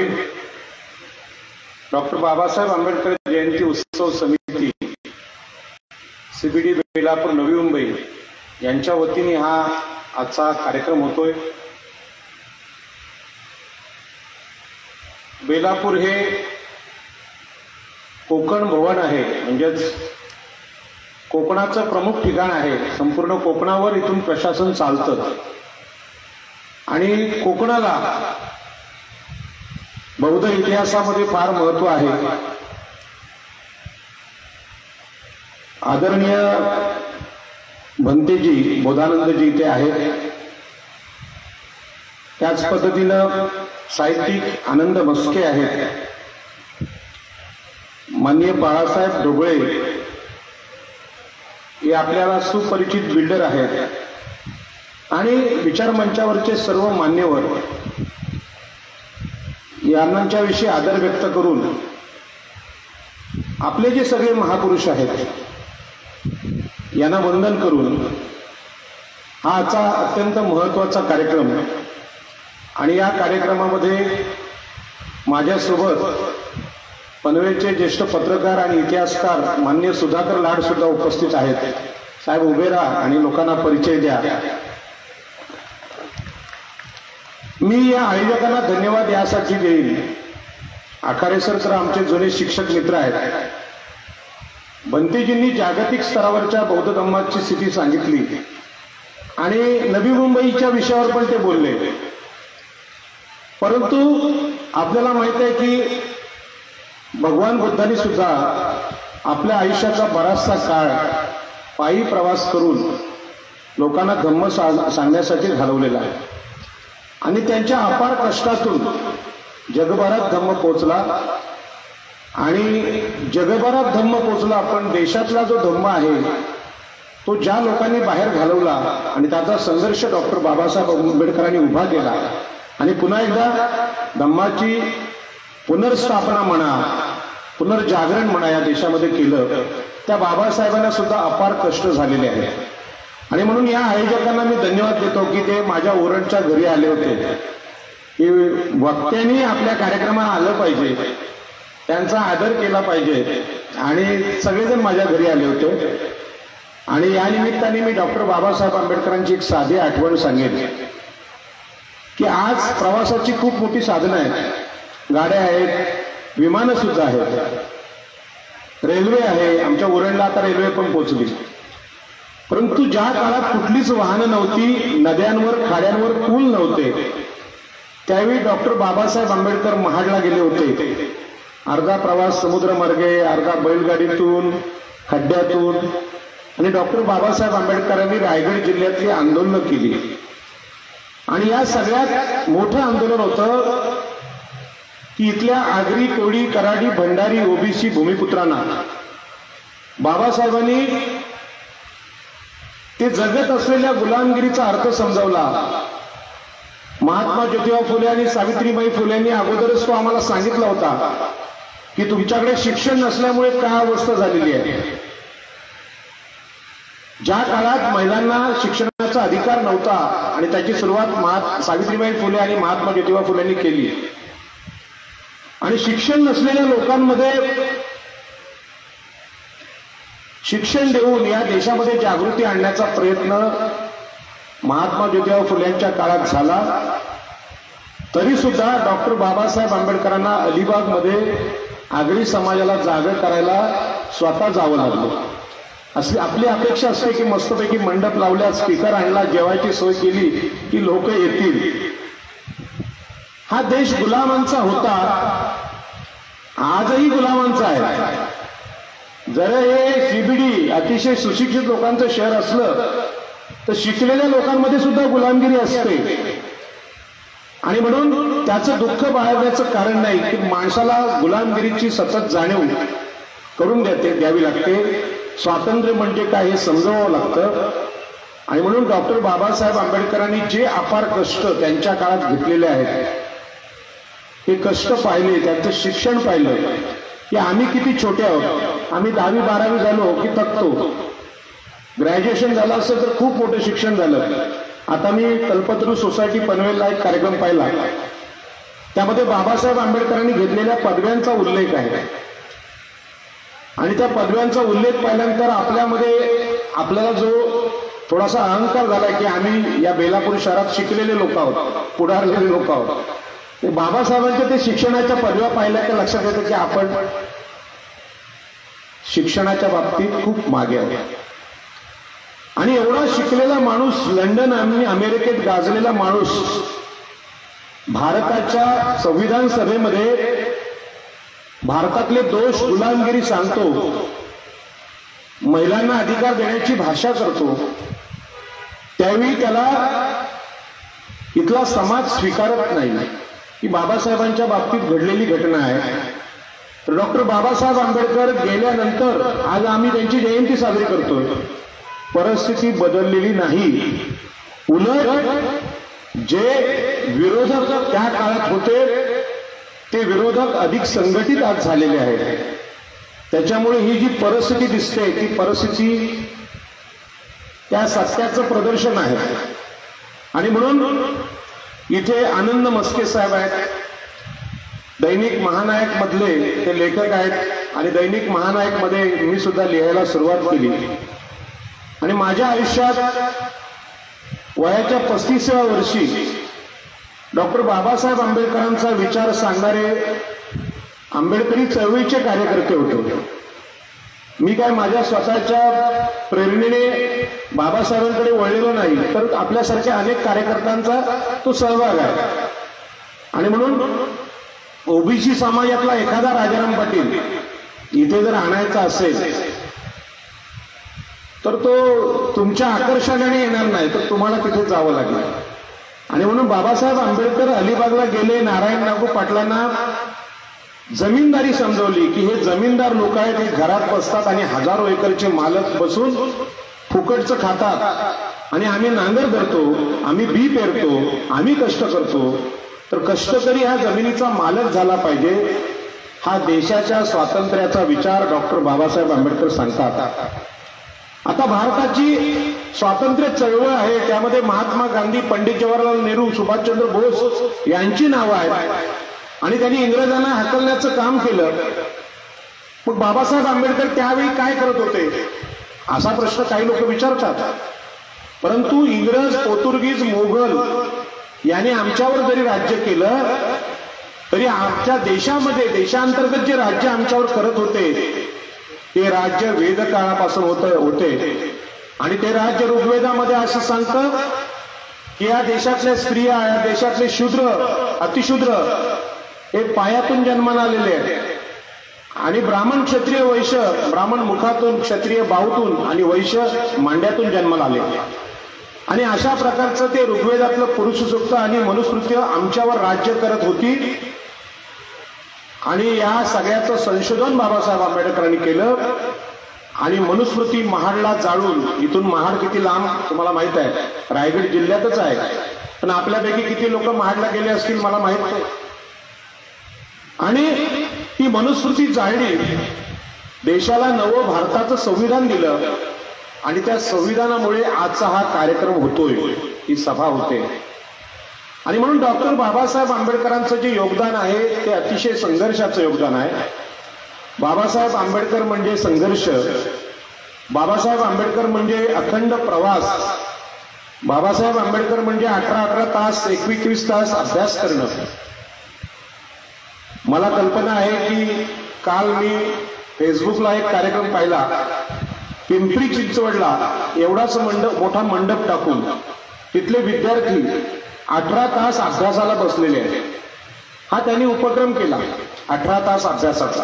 पुरोहित, doctor Babasaheb Ambedkar जयंती उत्सव समिती CBD Belapur Navi Mumbai यांच्या वतीने हा आजचा कार्यक्रम होतोय। बेलापूर हे कोकण भवन आहे, म्हणजेच कोकणाचं प्रमुख ठिकाण आहे। संपूर्ण कोकणावर इथून प्रशासन चालतं आणि कोकणाला बौद्ध इतिहासामध्ये फार महत्त्व आहे। आदरणीय भंतेजी बोधानंदजी इथे आहेत। त्याच पद्धतीनं साहित्यिक आनंद मस्के आहेत। माननीय बाळासाहेब ढोबळे हे आपल्याला सुपरिचित बिल्डर आहेत आणि विचारमंचावरचे सर्व मान्यवर यांच्या विषयी आदर व्यक्त करून आपले जे सगळे महापुरुष आहेत यांना वंदन करून हा आजचा अत्यंत महत्त्वाचा कार्यक्रम आणि या कार्यक्रमामध्ये माझ्यासोबत पनवेलचे ज्येष्ठ पत्रकार आणि इतिहासकार माननीय सुधाकर लाड सुद्धा उपस्थित आहेत। साहेब उभे राहा आणि लोकांना परिचय द्या। मी या आयोजकांना धन्यवाद यासाठी देईन। आखाडे सर तर आमचे जुने शिक्षक मित्र आहेत। भंतेजींनी जागतिक स्तरावरच्या बौद्ध धम्माची स्थिती सांगितली आणि नवी मुंबईच्या विषयावर पण ते बोलले, परंतु आपल्याला माहित आहे की भगवान बुद्धांनी सुद्धा आपल्या आयुष्याचा बराचसा काळ पायी प्रवास करून लोकांना धम्म सांगण्यासाठी घालवलेला आहे आणि त्यांच्या अपार कष्टातून जगभरात धम्म पोचला आणि जगभरात धम्म पोचला। पण देशातला जो धम्म आहे तो ज्या लोकांनी बाहेर घालवला आणि त्याचा संघर्ष डॉक्टर बाबासाहेब आंबेडकरांनी उभा केला आणि पुन्हा एकदा धम्माची पुनर्स्थापना म्हणा, पुनर्जागरण म्हणा या देशामध्ये केलं, त्या बाबासाहेबांना सुद्धा अपार कष्ट झालेले आहेत। आणि म्हणून या आयोजकांना मी धन्यवाद देतो की ते माझ्या ओरडच्या घरी आले होते की वक्त्यांनी आपल्या कार्यक्रमाला आलं पाहिजे, त्यांचा आदर केला पाहिजे आणि सगळेजण माझ्या घरी आले होते। आणि या निमित्ताने मी डॉक्टर बाबासाहेब आंबेडकरांची एक साधी आठवण सांगेन की आज प्रवासाची खूप मोठी साधनं आहेत। गाड्या आहेत, विमानं सुद्धा आहेत, रेल्वे आहे। आमच्या उरणला आता रेल्वे पण पोहोचली, परंतु ज्या काळात कुठलीच वाहनं नव्हती, नद्यांवर खाड्यांवर पूल नव्हते, त्यावेळी डॉक्टर बाबासाहेब आंबेडकर महाडला गेले होते। अर्धा प्रवास समुद्रमार्गे, अर्धा बैलगाडीतून, खड्ड्यातून, आणि डॉक्टर बाबासाहेब आंबेडकरांनी रायगड जिल्ह्यातली आंदोलनं केली आणि या सगळ्यात मोठं आंदोलन होतं की इथल्या आगरी, कोळी, कराडी, भंडारी, ओबीसी भूमिपुत्रांना बाबासाहेबांनी ते जगत असलेल्या गुलामगिरीचा अर्थ समजावला। महात्मा ज्योतिबा फुले आणि सावित्रीबाई फुलेंनी अगोदरच तो आम्हाला सांगितला होता की तुमच्याकडे शिक्षण नसल्यामुळे काय अवस्था झालेली आहे। ज्या काळात महिलांना शिक्षणाचा अधिकार नव्हता आणि त्याची सुरुवात सावित्रीबाई फुले आणि महात्मा ज्योतिबा फुलेंनी केली आणि शिक्षण नसलेल्या लोकांमध्ये शिक्षण देऊन या देशामध्ये जागृती आणण्याचा प्रयत्न महात्मा ज्योतिबा फुलेंच्या काळात झाला। तरी सुद्धा डॉक्टर बाबासाहेब आंबेडकरांना अलिबागमध्ये आगरी समाजाला जागा करायला स्वतः जावं लागलं। अशी आपली अपेक्षा असते की मस्तपैकी मंडप लावल्या, स्पीकर आणला, जेवायची सोय केली की लोक येतील। हा देश गुलामांचा होता, आजही गुलामांचा आहे। जर हे CBD अतिशय सुशिक्षित लोकांचं शहर असलं तर शिकलेल्या लोकांमध्ये सुद्धा गुलामगिरी असते आणि म्हणून त्याचं दुःख बाळगण्याचं कारण नाही की माणसाला गुलामगिरीची सतत जाणीव करून द्यावी लागते। स्वातंत्र्य म्हणजे काय हे समजावं लागतं आणि म्हणून डॉक्टर बाबासाहेब आंबेडकरांनी जे अपार कष्ट त्यांच्या काळात घेतलेले आहेत, हे कष्ट पाहिले, त्यांचं शिक्षण पाहिलं की आम्ही किती छोटे आहोत। आम्ही 10वी 12वी झालो की थकतो, ग्रॅज्युएशन झालं असं तर खूप मोठं शिक्षण झालं। आता मी कल्पतरू सोसायटी पनवेलला एक कार्यक्रम पाहिला त्यामध्ये बाबासाहेब आंबेडकरांनी घेतलेल्या पदव्यांचा उल्लेख आहे आणि त्या पदव्यांचा उल्लेख पाहिल्यानंतर आपल्याला जो थोडासा अहंकार झाला की आम्ही या बेलापूर शहरात शिकलेले लोक आहोत, पुढारलेले लोक आहोत. बाबासाहेबांच्या ते शिक्षणाच्या पदव्या पाहिल्या की लक्षात येतं की आपण शिक्षणाच्या बाबतीत खूप मागे आहोत. आणि एवढा शिकलेला माणूस, लंडन आणि अमेरिकेत गाजलेला माणूस भारताच्या संविधान सभेमध्ये भारतातले दोष, गुलामगिरी सांगतो, महिलांना अधिकार देण्याची भाषा करतो, त्यावेळी त्याला इथला समाज स्वीकारत नाही. ही बाबासाहेबांच्या बाबतीत घडलेली घटना आहे. तर डॉक्टर बाबासाहेब आंबेडकर गेल्यानंतर आज आम्ही त्यांची जयंती साजरी करतोय. परिस्थिती बदललेली नाही, उलट जे विरोधक त्या काळात होते ते विरोधक अधिक संघटित आज झालेले आहेत. त्याच्यामुळे ही जी परिस्थिती दिसते ती परिस्थिती त्या सत्याचं प्रदर्शन आहे. आणि म्हणून इथे आनंद मस्के साहेब आहेत, दैनिक महानायक मधले ते लेखक आहेत आणि दैनिक महानायक मध्ये मी सुद्धा लिहायला सुरुवात केली. आणि माझ्या आयुष्यात वयाच्या 35व्या वर्षी डॉक्टर बाबासाहेब आंबेडकरांचा विचार सांगणारे आंबेडकरी चळवळीचे कार्यकर्ते होते. मी काय माझ्या स्वतःच्या प्रेरणेने बाबासाहेबांकडे वळलेलो नाही, तर आपल्यासारख्या अनेक कार्यकर्त्यांचा तो सहभाग आहे. आणि म्हणून ओबीसी समाजातला एखादा राजाराम पाटील इथे जर आणायचा असेल तर तो तुमच्या आकर्षणाने येणार नाही, तर तुम्हाला तिथे जावं लागेल. आणि म्हणून बाबासाहेब आंबेडकर अलिबागला गेले, नारायण नागू पाटलांना जमीनदारी समजवली की हे जमीनदार लोक आहेत, हे घरात बसतात आणि हजारो एकरचे मालक बसून फुकटचं खातात आणि आम्ही नांगर धरतो, आम्ही बी पेरतो, आम्ही कष्ट करतो. तर कष्टकरी हा जमिनीचा मालक झाला पाहिजे, हा देशाच्या स्वातंत्र्याचा विचार डॉक्टर बाबासाहेब आंबेडकर सांगतात. आता भारताची स्वातंत्र्य चळवळ आहे, त्यामध्ये महात्मा गांधी, पंडित जवाहरलाल नेहरू, सुभाषचंद्र बोस यांची नावं आहेत आणि त्यांनी इंग्रजांना हाकलण्याचं काम केलं. मग बाबासाहेब आंबेडकर त्यावेळी काय करत होते असा प्रश्न काही लोक विचारतात. परंतु इंग्रज, पोर्तुगीज, मोगल यांनी आमच्यावर जरी राज्य केलं तरी आमच्या देशामध्ये, देशांतर्गत जे राज्य आमच्यावर करत होते ते राज्य वेद काळापासून होते. आणि ते राज्य ऋग्वेदामध्ये असं सांगतं की या देशातल्या स्त्रिया, या देशातले शूद्र, अतिशूद्र हे पायातून जन्माला आलेले आहेत आणि ब्राह्मण, क्षत्रिय, वैश्य, ब्राह्मण मुखातून, क्षत्रिय बाहूतून आणि वैश्य मांड्यातून जन्माला आले. आणि अशा प्रकारचं ते ऋग्वेदातलं पुरुष सूक्त आणि मनुस्मृती आमच्यावर राज्य करत होती. आणि या सगळ्याचं संशोधन बाबासाहेब आंबेडकरांनी केलं आणि मनुस्मृती महाडला जाळून, इथून महाड किती लांब तुम्हाला माहित आहे, रायगड जिल्ह्यातच आहे, पण आपल्यापैकी किती लोक महाडला गेले असतील मला माहित नाही. आणि ती मनुस्मृती जाळली, देशाला नवं भारताचं संविधान दिलं आणि त्या संविधानामुळे आजचा हा कार्यक्रम होतोय, ही सभा होते. आणि म्हणून डॉक्टर बाबासाहेब आंबेडकरांचं जे योगदान आहे ते अतिशय संघर्षाचं योगदान आहे. बाबासाहेब आंबेडकर म्हणजे संघर्ष, बाबासाहेब आंबेडकर म्हणजे अखंड प्रवास, बाबासाहेब आंबेडकर म्हणजे 18-18 तास, 21-21 तास अभ्यास करणं. मला कल्पना आहे की काल मी फेसबुकला एक कार्यक्रम पाहिला, पिंपरी चिंचवडला एवढाच मोठा मंडप टाकून तिथले विद्यार्थी 18 तास अभ्यासाला बसलेले आहेत. हा त्यांनी उपक्रम केला 18 तास अभ्यासाचा.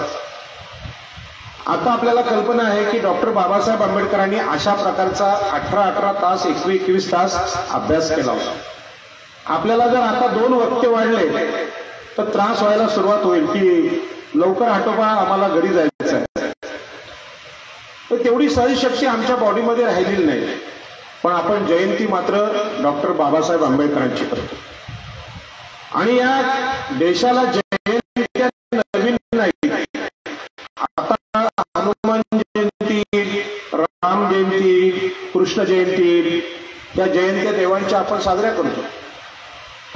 आता आपल्याला कल्पना आहे की डॉक्टर बाबासाहेब आंबेडकरांनी अशा प्रकारचा 18-18 तास, 21-21 तास अभ्यास केला होता. आपल्याला जर आता 2 वक्ते वाढले तर त्रास व्हायला सुरुवात होईल की लवकर आटोबा, आम्हाला घरी जायचं आहे. तर तेवढी सहनशक्ती आमच्या बॉडीमध्ये राहिलेली नाही. पण आपण जयंती मात्र डॉक्टर बाबासाहेब आंबेडकरांची करतो. आणि या देशाला जयंती नवीन नाही, आता हनुमान जयंती, राम जयंती, कृष्ण जयंती, या जयंत्या देवांच्या आपण साजऱ्या करतो.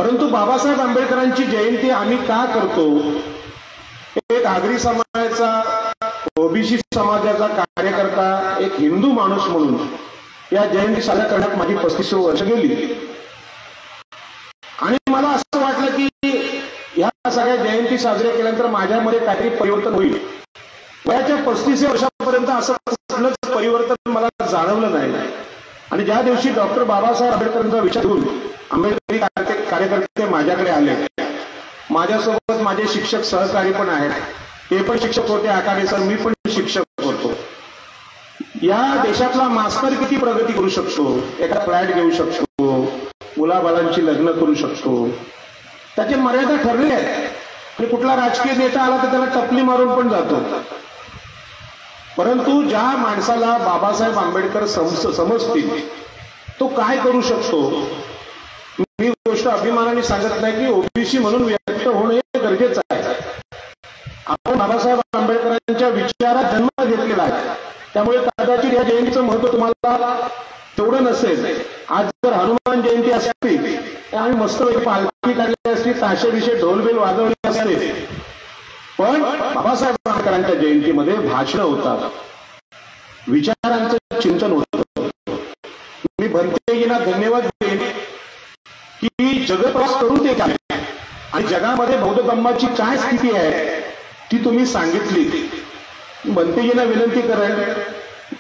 परंतु बाबासाहेब आंबेडकरांची जयंती आम्ही का करतो? एक आगरी समाजाचा, ओबीसी समाजाचा कार्यकर्ता, एक हिंदू माणूस म्हणून या जयंती साजरा करण्यात माझी 35 वर्ष गेली. आणि मला असं वाटलं की या सगळ्या जयंती साजऱ्या केल्यानंतर माझ्यामध्ये काहीतरी परिवर्तन होईल. वयाच्या 35 वर्षापर्यंत असं कुठलंच परिवर्तन मला जाणवलं नाही. आणि ज्या दिवशी डॉक्टर बाबासाहेब आंबेडकरांचा विचार करून आंबेडकरी कार्यकर्ते माझ्याकडे आले, माझ्यासोबत माझे शिक्षक सहकारी पण आहेत, ते पण शिक्षक होते आकारे सर, मी पण शिक्षक होतो. या देशातला मास्तर किती प्रगती करू शकतो, एका फ्लॅट घेऊ शकतो, मुलाबाळांची लग्न करू शकतो, त्याची मर्यादा ठरली आहे. आणि कुठला राजकीय नेता आला तर त्याला टपली मारून पण जातो. परंतु ज्या माणसाला बाबासाहेब आंबेडकर समजतील तो काय करू शकतो. मी गोष्ट अभिमानाने सांगत नाही की ओबीसी म्हणून व्यक्त होणे गरजेचं आहे. आपण बाबासाहेब आंबेडकरांच्या विचारात जन्म घेतलेला आहे, त्यामुळे कदाचित या जयंतीचं महत्व तुम्हाला तेवढं नसेल. आज जर हनुमान जयंती असती आणि मस्त पालखी काढली असती, ताशे विषय ढोलबेल वाजवले असते, पण बाबासाहेब आंबेडकरांच्या जयंतीमध्ये भाषण होतात, विचारांचं चिंतन होतं. मी भंतेजींना धन्यवाद देईन की जगप्रवास करून ते काय आणि जगामध्ये बौद्ध धम्माची काय स्थिती आहे ती तुम्ही सांगितली. भंतेजींना विनंती करेन,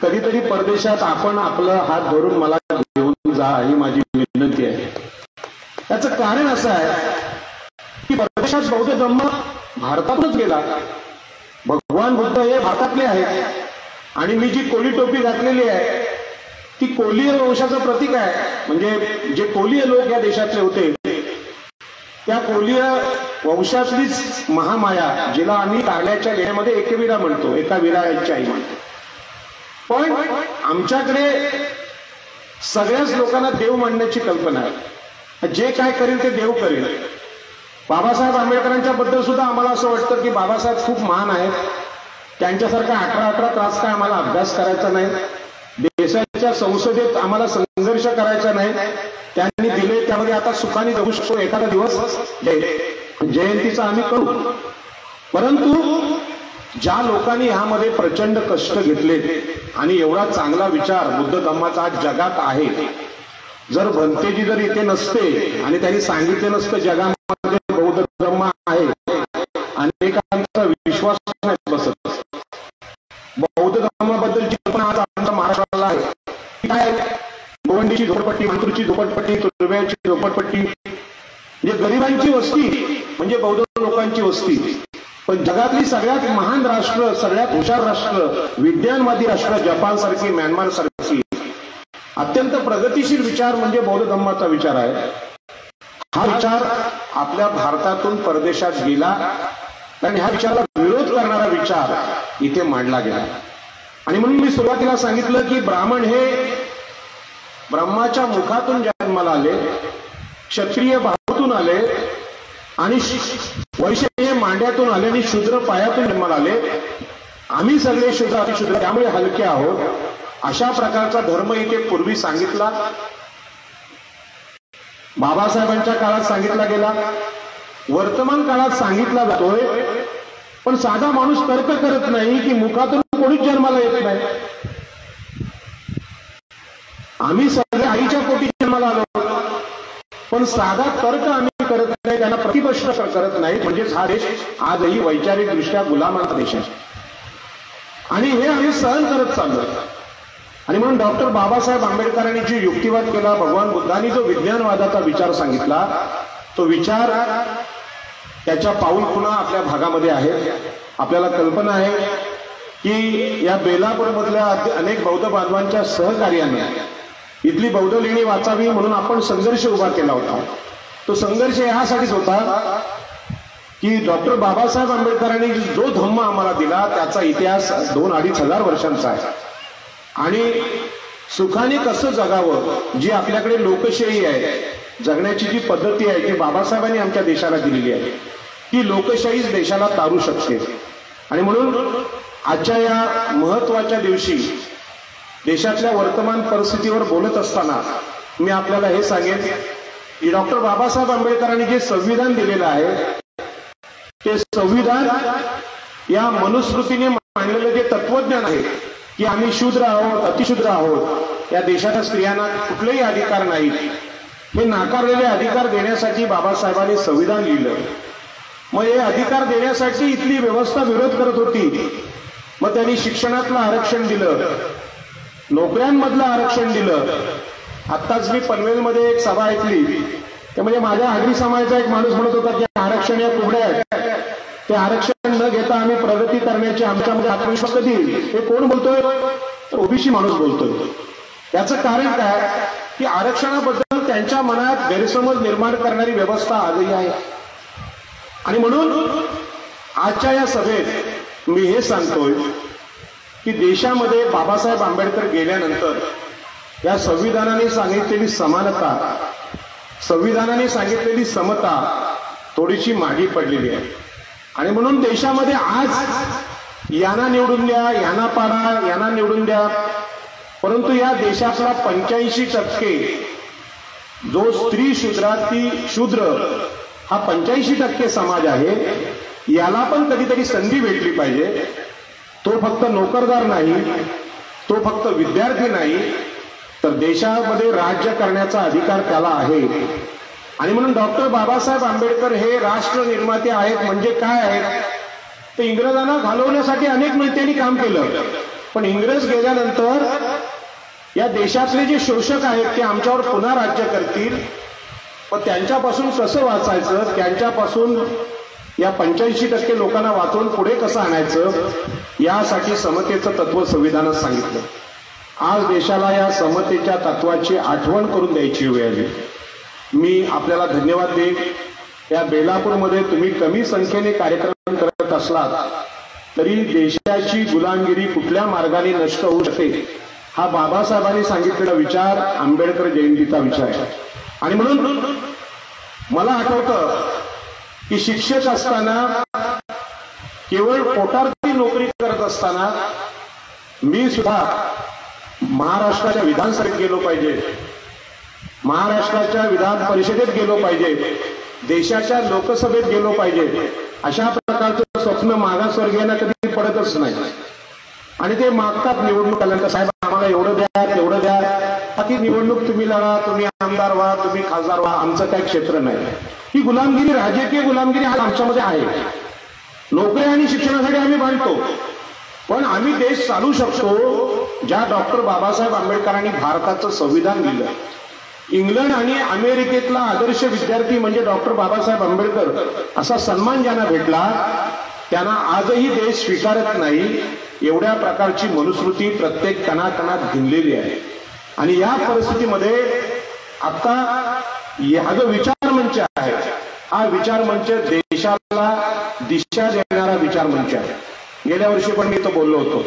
कधीतरी परदेशात आपण आपलं हात धरून मला घेऊन जा, ही माझी विनंती आहे. त्याचं कारण असं आहे की परदेशात बौद्ध धम्म भारतातूनच गेला. भगवान बुद्ध हे भारतातले आहेत आणि मी जी कोली टोपी घातलेली आहे ती कोलीय वंशाचं प्रतीक आहे. म्हणजे जे कोलीय लोक या देशातले होते त्या कोलीय वंशातलीच महामाया, जिला आम्ही कारल्याच्या लेण्यामध्ये एकविरा म्हणतो, एका विराची आई म्हणतो. पण आमच्याकडे सगळ्याच लोकांना देव मानण्याची कल्पना आहे. जे काय करेल ते देव करेल. बाबासाहेब आंबेडकरांच्या बद्दल सुद्धा आम्हाला असं वाटतं की बाबासाहेब खूप महान आहेत. त्यांच्यासारखा 18 तास काय आम्हाला अभ्यास करायचा नाही, देशाच्या संसदेत आम्हाला संघर्ष करायचा नाही. त्यांनी दिले त्यामध्ये आता सुखाने जगू शकतो. एखादा दिवस जयंतीचा आम्ही करू. परंतु ज्या लोकांनी ह्यामध्ये प्रचंड कष्ट घेतले आणि एवढा चांगला विचार बुद्ध धम्माचा आज जगात आहे, जर भंतेजी जर इथे नसते आणि त्यांनी सांगितले नसतं जगामध्ये बौद्ध धम्म आहे, अनेकांचा विश्वास नाही बसत. बौद्ध धर्माबद्दलची कल्पना आज आमच्या महाराष्ट्राला आहे. काय गोवंडीची झोपडपट्टी, मांतूरची झोपडपट्टी, तुर्व्याची झोपडपट्टी, म्हणजे गरिबांची वस्ती म्हणजे बौद्ध लोकांची वस्ती. पण जगातली सगळ्यात महान राष्ट्र, सगळ्यात हुशार राष्ट्र, विज्ञानवादी राष्ट्र, जपान सारखी, म्यानमार सारखी अत्यंत प्रगतिशील विचार म्हणजे बौद्ध धम्माचा विचार आहे. हा विचार आपल्या भारतातून परदेशात गेला आणि ह्या विचाराला विरोध करणारा विचार इथे मांडला गेला. आणि म्हणून मी सुरुवातीला सांगितलं की ब्राह्मण हे ब्रह्माच्या मुखातून जन्माला आले, क्षत्रिय भावातून आले आणि वैश्य हे मांड्यातून आले आणि शूद्र पायातून जन्माला आले. आम्ही सगळे शूद्र अतिशूद्र, त्यामुळे हलके आहोत. अशा प्रकारचा धर्म इथे पूर्वी सांगितला, बाबासाहेबांच्या काळात सांगितला गेला, वर्तमान काळात सांगितला जातोय. पण साधा माणूस तर्क करत नाही की मुखातून कोणीच जन्माला येत नाही. आम्ही सगळे आईच्या पोटी जन्माला आलो, पण साधा तर्क आम्ही करत नाही, त्यांना प्रतिप्रश्न करत नाही. म्हणजेच हा देश आजही वैचारिक दृष्ट्या गुलामाचा देश आहे आणि हे आम्ही सहन करत चाललो. आणि म्हणून डॉक्टर बाबासाहेब आंबेडकरांनी जो युक्तिवाद केला, भगवान बुद्धांनी जो विज्ञानवादाचा विचार सांगितला, तो विचार त्याच्या पाऊल पुन्हा आपल्या भागामध्ये आहे. आपल्याला कल्पना आहे की या बेलापूरमधल्या अनेक बौद्ध बांधवांच्या सहकार्याने इथली बौद्ध लेणी वाचावी म्हणून आपण संघर्ष उभा केला होता. तो संघर्ष यासाठीच होता की डॉक्टर बाबासाहेब आंबेडकरांनी जो धम्म आम्हाला दिला त्याचा इतिहास 2-2.5 हजार वर्षांचा आहे. आणि सुखाने कसं जगावं, जी आपल्याकडे लोकशाही आहे, जगण्याची जी पद्धती आहे ती बाबासाहेबांनी आमच्या देशाला दिलेली आहे, ती लोकशाहीच देशाला तारू शकते. आणि म्हणून आजच्या या महत्वाच्या दिवशी देशातल्या वर्तमान परिस्थितीवर बोलत असताना मी आपल्याला हे सांगेन की डॉक्टर बाबासाहेब आंबेडकरांनी जे संविधान दिलेलं आहे ते संविधान या मनुस्मृतीने मांडलेलं जे तत्वज्ञान आहे की आम्ही शूद्र आहोत, अतिशूद्र आहोत, या देशाच्या स्त्रियांना कुठलेही अधिकार नाहीत, हे नाकारलेले अधिकार देण्यासाठी बाबासाहेबांनी संविधान लिहिलं. मग हे अधिकार देण्यासाठी इथली व्यवस्था विरोध करत होती. मग त्यांनी शिक्षणातलं आरक्षण दिलं, नोकऱ्यांमधलं आरक्षण दिलं. आत्ताच मी पनवेलमध्ये एक सभा ऐकली, ते म्हणजे माझ्या आगरी समाजाचा एक माणूस म्हणत होता की आरक्षण या कुबड्या आहेत, ते आरक्षण न घेता आम्ही प्रगती करण्याची आमच्यामध्ये आत्मविश्वास कधी येईल. हे कोण बोलतोय? तर ओबीसी माणूस बोलतोय. याचं कारण काय की आरक्षणाबद्दल त्यांच्या मनात गैरसमज निर्माण करणारी व्यवस्था आजही आहे. आणि म्हणून आजच्या या सभेत मी हे सांगतोय की देशामध्ये बाबासाहेब आंबेडकर गेल्यानंतर या संविधानाने सांगितलेली समानता, संविधानाने सांगितलेली समता थोडीशी मागे पडलेली आहे. आणि म्हणून देशामध्ये आज यांना निवडून द्या, यांना पाडा, यांना निवडून द्या, परंतु या देशातला 85% जो स्त्री शूद्राती शूद्र हा 85% समाज आहे, याला पण कधीतरी संधी भेटली पाहिजे. तो फक्त नोकरदार नाही, तो फक्त विद्यार्थी नाही, तर देशामध्ये राज्य करण्याचा अधिकार त्याला आहे. आणि म्हणून डॉक्टर बाबासाहेब आंबेडकर हे राष्ट्र निर्माते आहेत. म्हणजे काय आहेत? ते इंग्रजांना घालवण्यासाठी अनेक नेत्यांनी काम केलं, पण इंग्रज गेल्यानंतर या देशातले जे शोषक आहेत ते आमच्यावर पुन्हा राज्य करतील, पण त्यांच्यापासून कसं वाचायचं, त्यांच्यापासून या 85% लोकांना वाचवून पुढे कसं आणायचं, यासाठी समतेचं तत्व संविधानात सांगितलं. आज देशाला या समतेच्या तत्वाची आठवण करून द्यायची वेळ आली. मी आपल्याला धन्यवाद देईन. या बेलापूरमध्ये तुम्ही कमी संख्येने कार्यक्रम करत असलात तरी देशाची गुलामगिरी कुठल्या मार्गाने नष्ट होऊ शकते हा बाबासाहेबांनी सांगितलेला विचार आंबेडकर जयंतीचा विचार आहे. आणि म्हणून मला आठवतं की शिक्षक असताना, केवळ पोटार्थी नोकरी करत असताना मी सुद्धा महाराष्ट्राच्या विधानसभेत गेलो पाहिजे, महाराष्ट्राच्या विधान परिषदेत गेलो पाहिजे, देशाच्या लोकसभेत गेलो पाहिजे, अशा प्रकारचं स्वप्न मागासवर्गीयांना कधी पडतच नाही. आणि ते मागतात निवडणूक आल्यानंतर, साहेब आम्हाला एवढं द्या, तेवढं द्या. बाकी निवडणूक तुम्ही लढा, तुम्ही आमदार व्हा, तुम्ही खासदार व्हा, आमचं काही क्षेत्र नाही. ही गुलामगिरी, राजकीय गुलामगिरी आज आमच्यामध्ये आहे. नोकरी आणि शिक्षणासाठी आम्ही भांडतो, पण आम्ही देश चालू शकतो ज्या डॉक्टर बाबासाहेब आंबेडकरांनी भारताचं संविधान दिलं. इंग्लंड आणि अमेरिकेतला आदर्श विद्यार्थी म्हणजे डॉक्टर बाबासाहेब आंबेडकर असा सन्मान ज्यांना भेटला त्यांना आजही देश स्वीकारत नाही. एवढ्या प्रकारची मनुस्मृती प्रत्येक कणाकणात भिनलेली आहे. आणि या परिस्थितीमध्ये आता हा जो विचार मंच आहे, हा विचार मंच देशाला दिशा देणारा विचार मंच आहे. गेल्या वर्षी पण मी इथं बोललो होतो.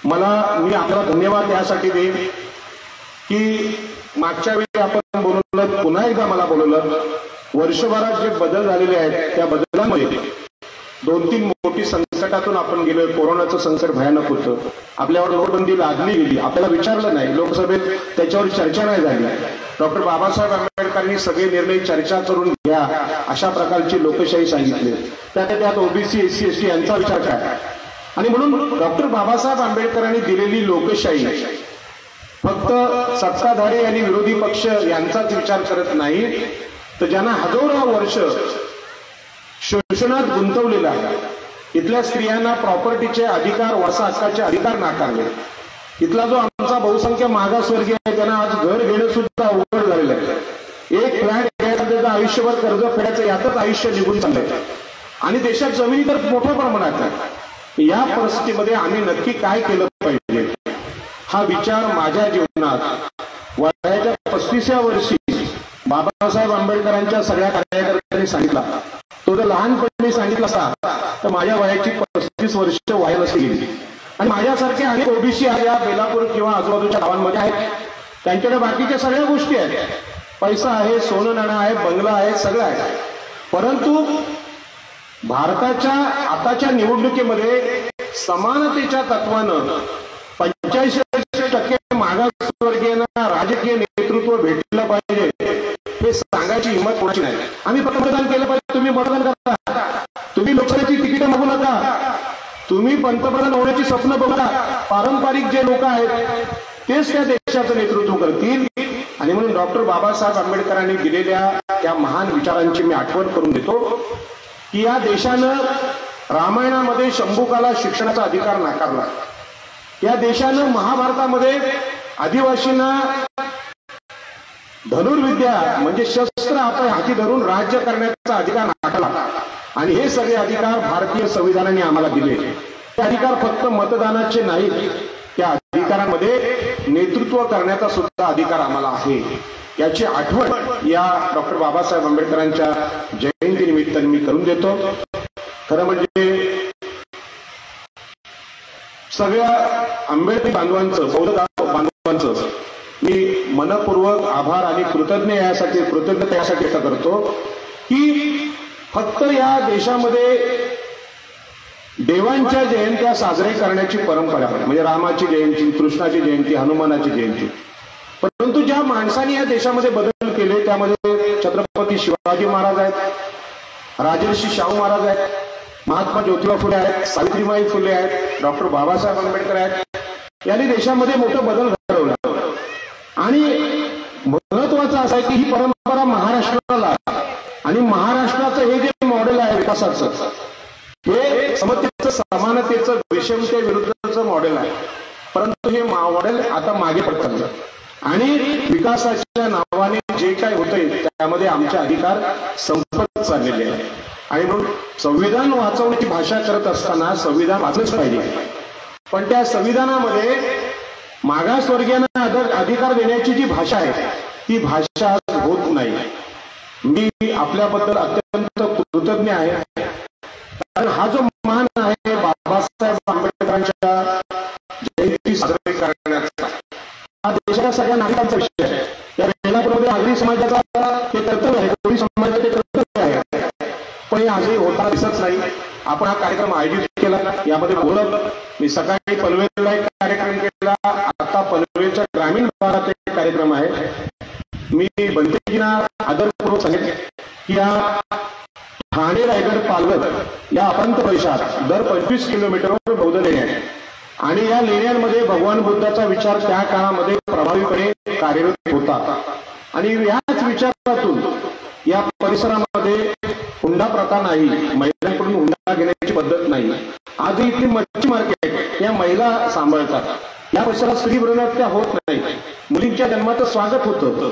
मी आपला धन्यवाद यासाठी देईन की मागच्या वेळी आपण बोलवलं, पुन्हा एकदा मला बोलवलं. वर्षभरात जे बदल झालेले आहेत त्या बदलांमध्ये 2-3 मोठी संकटातून आपण गेलोय. कोरोनाचं संकट भयानक होतं, आपल्यावर नोटबंदी लादली गेली, आपल्याला विचारलं नाही, लोकसभेत त्याच्यावर चर्चा नाही झाली. डॉक्टर बाबासाहेब आंबेडकरांनी सगळे निर्णय चर्चा करून घ्या अशा प्रकारची लोकशाही सांगितली. त्यात ओबीसी, एससी, एसटी यांचा विचार काय. आणि म्हणून डॉक्टर बाबासाहेब आंबेडकरांनी दिलेली लोकशाही फक्त सत्ताधारी आणि विरोधी पक्ष यांचाच विचार करत नाही, तर ज्यांना हजारो वर्ष शोषणात गुंतवलेला आहे, इथल्या स्त्रियांना प्रॉपर्टीचे अधिकार, वारसा हक्काचे अधिकार नाकारले, इथला जो आमचा बहुसंख्य मागासवर्गीय आहे त्यांना आज घर घेणं सुद्धा अवघड झालेलं आहे. एक फ्लॅट घ्यायचं त्याचं आयुष्यभर कर्ज फेडायचं, यातच आयुष्य निघून चाललंय. आणि देशात जमिनी तर मोठ्या प्रमाणात आहे. या परिस्थितीमध्ये आम्ही नक्की काय केलं पाहिजे हा विचार माझ्या जीवनात वयाच्या 35व्या वर्षी बाबासाहेब आंबेडकरांच्या सगळ्या कार्यकर्त्यांनी सांगितला. तो जर लहानपणी सांगितला असता तर माझ्या वयाची 35 वर्ष व्हायला नसती गेली. आणि माझ्यासारखे अनेक ओबीसी या बेलापूर किंवा आजूबाजूच्या गावांमध्ये आहेत, त्यांच्याकडे बाकीच्या सगळ्या गोष्टी आहेत, पैसा आहे, सोनं नाणं आहे, बंगला आहे, सगळं आहे. परंतु भारताच्या आताच्या निवडणुकीमध्ये समानतेच्या तत्वानं 85% मागासवर्गीयांना राजकीय नेतृत्व भेटलं पाहिजे, हे हे सांगायची हिंमत कोणाची नाही. आम्ही फक्त मतदान केलं पाहिजे, तुम्ही मतदान करा, तुम्ही लोकसभेची तिकीट मागू नका, तुम्ही पंतप्रधान होण्याची स्वप्न बघा. पारंपरिक जे लोक आहेत तेच त्या देशाचं नेतृत्व करतील. आणि म्हणून डॉक्टर बाबासाहेब आंबेडकरांनी दिलेल्या त्या महान विचारांची मी आठवण करून देतो की या देशानं रामायणामध्ये शंभुकाला शिक्षणाचा अधिकार नाकारला. या देशानं महाभारतामध्ये आदिवासींना धनुर्विद्या म्हणजे शस्त्र हाती धरून राज्य करण्याचा अधिकार नाकारला. आणि हे सगळे अधिकार भारतीय संविधानाने आम्हाला दिले. ते अधिकार फक्त मतदानाचे नाहीत, त्या अधिकारांमध्ये नेतृत्व करण्याचा सुद्धा अधिकार आम्हाला आहे. याची आठवण या डॉक्टर बाबासाहेब आंबेडकरांच्या जयंती निमित्ताने मी करून देतो. खरं म्हणजे सगळ्या आंबेडकरी बांधवांचं, बौद्ध बांधवांचं मी मनपूर्वक आभार आणि कृतज्ञता यासाठी व्यक्त करतो की फक्त या देशामध्ये देवांच्या जयंत्या साजरे करण्याची परंपरा आहे, म्हणजे रामाची जयंती, कृष्णाची जयंती, हनुमानाची जयंती. परंतु ज्या माणसांनी या देशामध्ये बदल केले त्यामध्ये छत्रपती शिवाजी महाराज आहेत, राजर्षी शाहू महाराज आहेत, महात्मा ज्योतिबा फुले आहेत, सावित्रीबाई फुले आहेत, डॉक्टर बाबासाहेब आंबेडकर आहेत. यांनी देशामध्ये मोठं बदल घडवला. आणि महत्वाचं असं आहे की ही परंपरा महाराष्ट्राला आणि महाराष्ट्राचं हे जे मॉडेल आहे विकासाचं, हे समतेचं, समानतेचं, विषमतेविरुद्धचं मॉडेल आहे. परंतु हे मॉडेल आता मागे पडत चाललं आणि विकासाच्या नावाने जे काय होतंय त्यामध्ये आमचे अधिकार संपत चाललेले आहे. आणि म्हणून संविधान वाचवण्याची भाषा करत असताना संविधान वाचलंच पाहिजे, पण त्या संविधानामध्ये मागासवर्गीयांना अधिकार देण्याची जी भाषा आहे ती भाषा होत नाही. मी आपल्याबद्दल अत्यंत कृतज्ञ आहे, कारण हा जो मान आहे बाबासाहेब आंबेडकरांच्या जयंती साजरी करण्याचा, हा देशाच्या सगळ्या नागरिकांचा विषय आहे. या वेळाप्रमाणे आगरी समाजाचा ते कर्तव्य आहे, कोळी समाजाचे ते कर्तव्य आहे, पण हे आजही होताना दिसत नाही. आपण हा कार्यक्रम आयोजित केला, यामध्ये बोलत मी सकाळी पनवेलला एक कार्यक्रम केला, आता पनवेलच्या ग्रामीण भागात एक कार्यक्रम आहे. मी बनतेजींना आदरपूर्वक सांगितले की या ठाणे, रायगड, पालघर या अप्रांत प्रदेशात दर 25 किलोमीटरवर बौद्ध लेण्या आहेत. आणि या लेण्यांमध्ये भगवान बुद्धाचा विचार त्या काळामध्ये प्रभावीपणे कार्यरत होता. आणि याच विचारातून या परिसरामध्ये हुंडा प्रथा नाही, महिलांकडून हुंडा घेण्याची पद्धत नाही. आज इथली मच्छी मार्केट या महिला सांभाळतात. या परिसरात स्त्री भ्रूणहत्या होत नाही, मुलींच्या जन्माचं स्वागत होतं.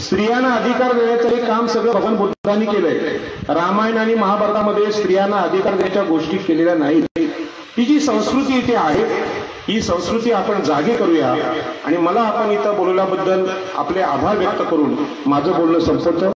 स्त्रियांना अधिकार देण्याचं हे काम सगळं भगवान बुद्धांनी केलंय. रामायण आणि महाभारतामध्ये स्त्रियांना अधिकार देण्याच्या गोष्टी केलेल्या नाहीत. ही जी संस्कृती इथे आहे ही संस्कृती आपण जागी करूया. आणि मला आपण इथं बोलवल्याबद्दल आपले आभार व्यक्त करून माझं बोलणं संपवतो.